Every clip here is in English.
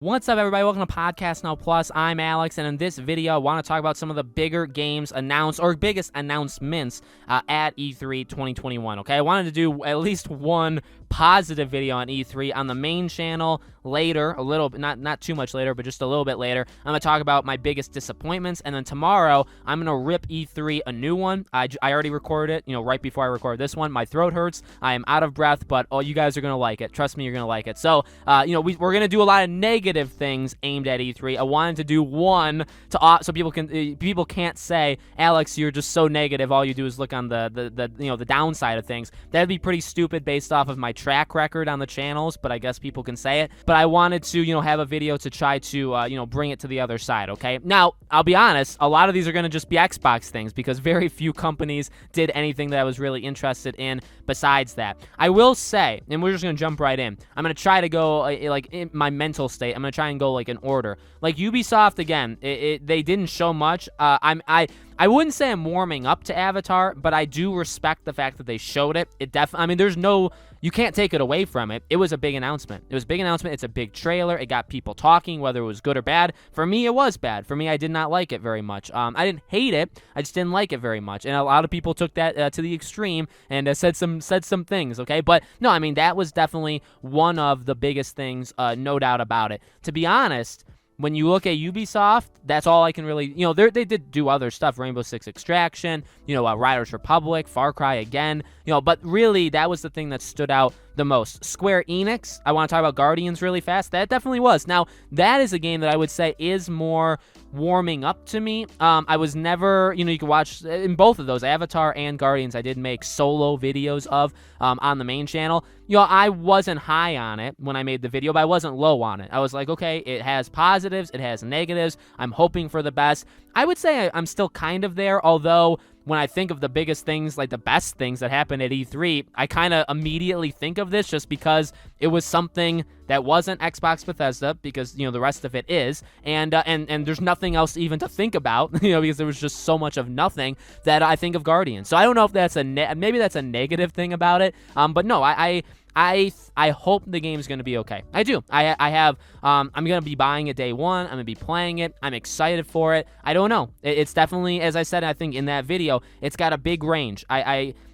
What's up, everybody? Welcome to Podcast Now Plus. I'm Alex, and in this video, I want to talk about some of the bigger games announced, or biggest announcements at E3 2021, okay? I wanted to do at least one positive video on E3 on the main channel later, a little bit, not too much later, but just a little bit later. I'm going to talk about my biggest disappointments, and then tomorrow, I'm going to rip E3 a new one. I already recorded it, right before I recorded this one. My throat hurts. I am out of breath, but you guys are going to like it. Trust me, you're going to like it. So, we're going to do a lot of negative things aimed at E3. I wanted to do one so people can't say, Alex, you're just so negative. All you do is look on the downside of things. That'd be pretty stupid based off of my track record on the channels, but I guess people can say it. But I wanted to have a video to try to bring it to the other side. Okay, now I'll be honest, a lot of these are going to just be Xbox things because very few companies did anything that I was really interested in besides that. I will say, and we're just going to jump right in, I'm going to try to go in my mental state. I'm going to try and go in order. Like Ubisoft, again, they didn't show much. I wouldn't say I'm warming up to Avatar, but I do respect the fact that they showed it. You can't take it away from it. It was a big announcement. It's a big trailer. It got people talking, whether it was good or bad. For me, it was bad. For me, I did not like it very much. I didn't hate it. I just didn't like it very much. And a lot of people took that to the extreme and said some things, okay? But no, I mean, that was definitely one of the biggest things, no doubt about it. To be honest, when you look at Ubisoft, that's all I can really, they did do other stuff, Rainbow Six Extraction, Riders Republic, Far Cry again, but really that was the thing that stood out the most. Square Enix, I want to talk about Guardians really fast. That definitely was. Now, that is a game that I would say is more warming up to me. I was never, you can watch in both of those, Avatar and Guardians, I did make solo videos of on the main channel. I wasn't high on it when I made the video, but I wasn't low on it. I was like, okay, it has positives, it has negatives. I'm hoping for the best. I would say I'm still kind of there, although when I think of the biggest things, like the best things that happened at E3, I kind of immediately think of this just because it was something that wasn't Xbox Bethesda, because, the rest of it is, and there's nothing else even to think about, because there was just so much of nothing that I think of Guardians. So I don't know if that's maybe that's a negative thing about it, but no, I hope the game's going to be okay. I do. I'm going to be buying it day one. I'm going to be playing it. I'm excited for it. I don't know. It's definitely, as I said, I think in that video, it's got a big range.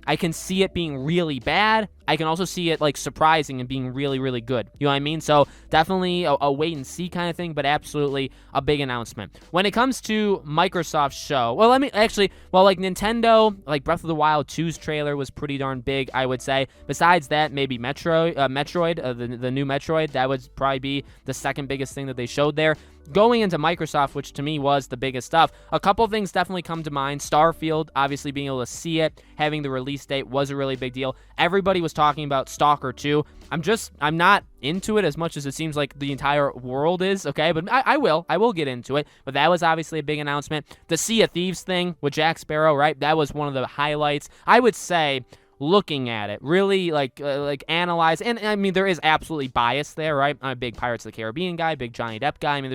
I can see it being really bad. I can also see it surprising and being really, really good. You know what I mean? So definitely a wait and see kind of thing, but absolutely a big announcement. When it comes to Microsoft's show, Nintendo, Breath of the Wild 2's trailer was pretty darn big, I would say. Besides that, maybe Metroid, the new Metroid, that would probably be the second biggest thing that they showed there. Going into Microsoft, which to me was the biggest stuff, a couple things definitely come to mind. Starfield, obviously being able to see it, having the release date was a really big deal. Everybody was talking about Stalker 2. I'm not into it as much as it seems like the entire world is, okay? But I will get into it. But that was obviously a big announcement. The Sea of Thieves thing with Jack Sparrow, right? That was one of the highlights. I would say, looking at it, really analyze, and I mean there is absolutely bias there, right? I'm a big Pirates of the Caribbean guy, big Johnny Depp guy. I mean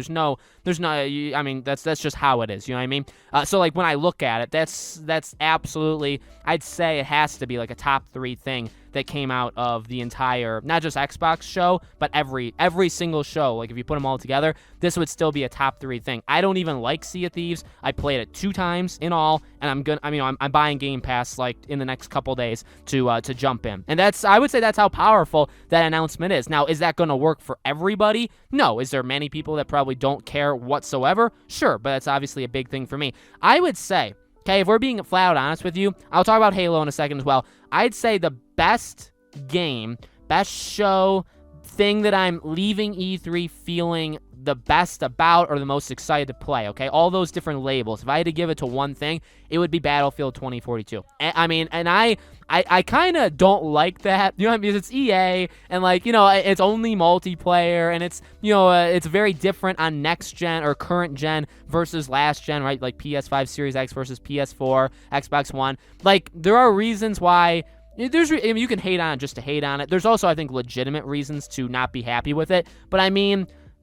that's just how it is, you know what I mean? So when I look at it, that's absolutely, I'd say it has to be a top 3 thing that came out of the entire, not just Xbox show, but every single show. If you put them all together, this would still be a top 3 thing. I don't even like Sea of Thieves. I played it 2 times in all, and I'm buying Game Pass in the next couple days to jump in. And I would say that's how powerful that announcement is. Now, is that going to work for everybody? No. Is there many people that probably don't care whatsoever? Sure, but that's obviously a big thing for me. I would say, okay, if we're being flat out honest with you, I'll talk about Halo in a second as well. I'd say the best game, best show, thing that I'm leaving E3 feeling the best about or the most excited to play, okay? All those different labels. If I had to give it to one thing, it would be Battlefield 2042. I kind of don't like that, because it's EA, and it's only multiplayer, and it's very different on next gen or current gen versus last gen, right? PS5 Series X versus PS4, Xbox One. There are reasons why. You can hate on it just to hate on it. There's also, I think, legitimate reasons to not be happy with it. But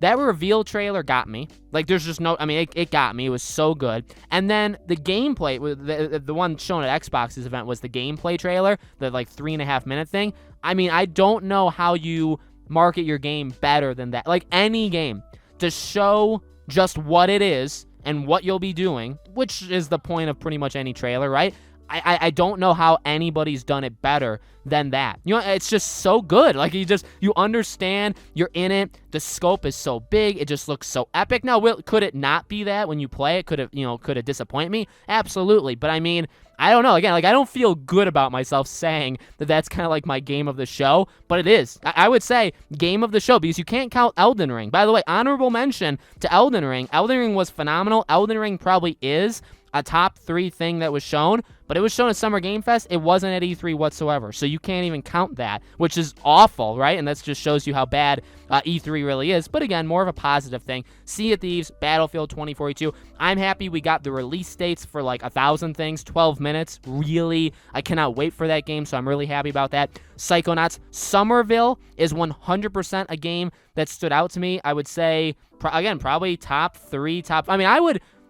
that reveal trailer got me. There's just no, it got me. It was so good. And then the gameplay, the one shown at Xbox's event was the gameplay trailer, the 3.5 minute thing. I don't know how you market your game better than that. Like any game, to show just what it is and what you'll be doing, which is the point of pretty much any trailer, right? I don't know how anybody's done it better than that. You know, it's just so good. Like, you understand, you're in it. The scope is so big. It just looks so epic. Now, could it not be that when you play it? Could it disappoint me? Absolutely. But I mean, I don't know. Again, like, I don't feel good about myself saying that that's kind of like my game of the show, but it is. I would say game of the show, because you can't count Elden Ring. By the way, honorable mention to Elden Ring. Elden Ring was phenomenal. Elden Ring probably is a top 3 thing that was shown, but it was shown at Summer Game Fest. It wasn't at E3 whatsoever, so you can't even count that, which is awful, right? And that just shows you how bad E3 really is. But again, more of a positive thing. Sea of Thieves, Battlefield 2042. I'm happy we got the release dates for like 1,000 things, 12 minutes. Really, I cannot wait for that game, so I'm really happy about that. Psychonauts. Somerville is 100% a game that stood out to me. I would say, again, probably top 3. I mean,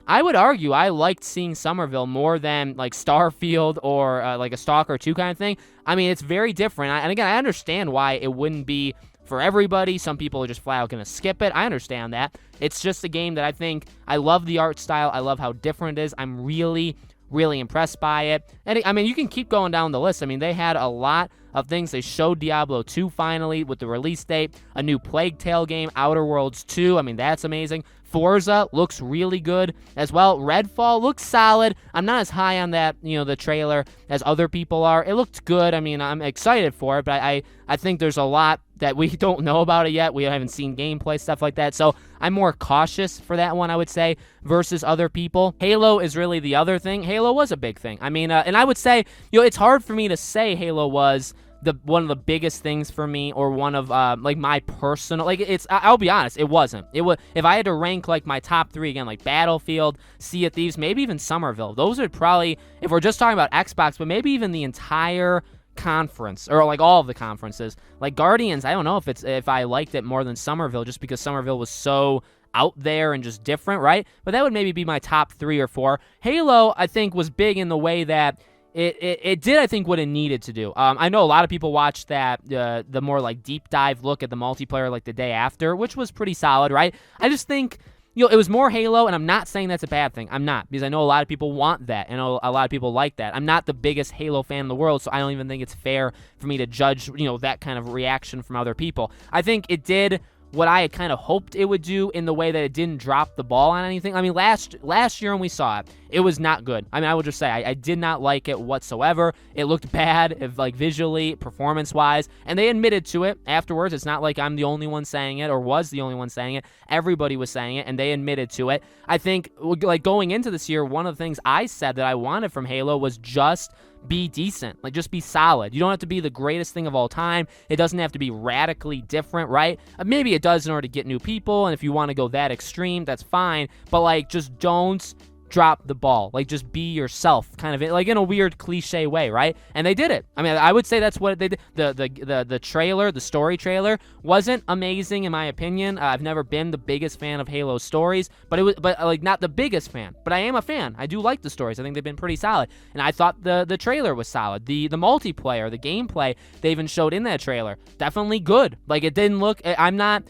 I would argue I liked seeing Somerville more than like Starfield or like a Stalker 2 kind of thing. I mean, it's very different. And again, I understand why it wouldn't be for everybody. Some people are just flat out going to skip it. I understand that. It's just a game that I think I love the art style. I love how different it is. I'm really impressed by it. And I mean, you can keep going down the list. I mean, they had a lot of things. They showed Diablo 2 finally with the release date, a new Plague Tale game, Outer Worlds 2. I mean, that's amazing. Forza looks really good as well. Redfall looks solid. I'm not as high on that, the trailer as other people are. It looked good. I mean, I'm excited for it, but I think there's a lot that we don't know about it yet. We haven't seen gameplay, stuff like that. So I'm more cautious for that one, I would say, versus other people. Halo is really the other thing. Halo was a big thing. I mean, and I would say, it's hard for me to say Halo was one of the biggest things for me, or one of like my personal, like, I'll be honest, it wasn't. If I had to rank like my top 3 again, like Battlefield, Sea of Thieves, maybe even Somerville, those would probably, if we're just talking about Xbox, but maybe even the entire conference, or like all of the conferences. Like Guardians, I don't know if I liked it more than Somerville, just because Somerville was so out there and just different, right? But that would maybe be my top 3 or 4. Halo, I think, was big in the way that it did, I think, what it needed to do. I know a lot of people watched that, the more like deep dive look at the multiplayer like the day after, which was pretty solid, right? I just think, it was more Halo, and I'm not saying that's a bad thing. I'm not, because I know a lot of people want that, and a lot of people like that. I'm not the biggest Halo fan in the world, so I don't even think it's fair for me to judge, that kind of reaction from other people. I think it did what I had kind of hoped it would do, in the way that it didn't drop the ball on anything. I mean, last year when we saw it, it was not good. I mean, I will just say, I did not like it whatsoever. It looked bad, like visually, performance-wise, and they admitted to it afterwards. It's not like I'm the only one saying it, or was the only one saying it. Everybody was saying it, and they admitted to it. I think, like, going into this year, one of the things I said that I wanted from Halo was just be decent. Like, just be solid. You don't have to be the greatest thing of all time. It doesn't have to be radically different, right? Maybe it does in order to get new people, and if you want to go that extreme, that's fine. But, like, just don't drop the ball. Like, just be yourself, kind of, like, in a weird cliche way, right? And they did it. I mean, I would say that's what they did. The trailer, the story trailer, wasn't amazing in my opinion. I've never been the biggest fan of Halo stories, but like, not the biggest fan. But I am a fan. I do like the stories. I think they've been pretty solid. And I thought the trailer was solid. The multiplayer, the gameplay they even showed in that trailer, definitely good. Like, it didn't look. I'm not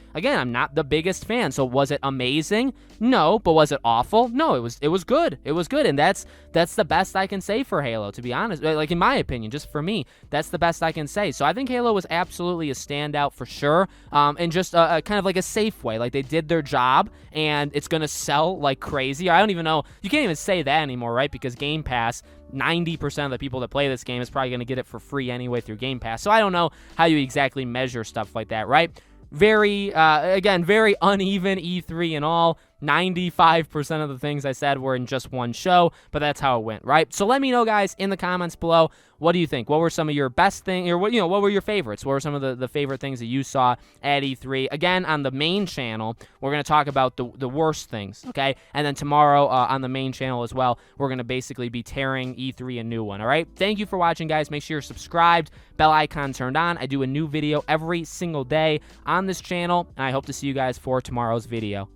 the biggest fan. So was it amazing? No. But was it awful? No. It was good. It was good, and that's the best I can say for Halo, to be honest. Like, in my opinion, just for me, that's the best I can say. So I think Halo was absolutely a standout for sure, and just a kind of like a safe way. Like, they did their job, and it's gonna sell like crazy. I don't even know. You can't even say that anymore, right? Because Game Pass, 90% of the people that play this game is probably gonna get it for free anyway through Game Pass. So I don't know how you exactly measure stuff like that, right? Very uneven E3 and all. 95% of the things I said were in just one show, but that's how it went, right? So let me know, guys, in the comments below, what do you think? What were some of your best things, or what were your favorites? What were some of the favorite things that you saw at E3? Again, on the main channel, we're going to talk about the worst things, okay? And then tomorrow on the main channel as well, we're going to basically be tearing E3 a new one, all right? Thank you for watching, guys. Make sure you're subscribed, bell icon turned on. I do a new video every single day on this channel, and I hope to see you guys for tomorrow's video.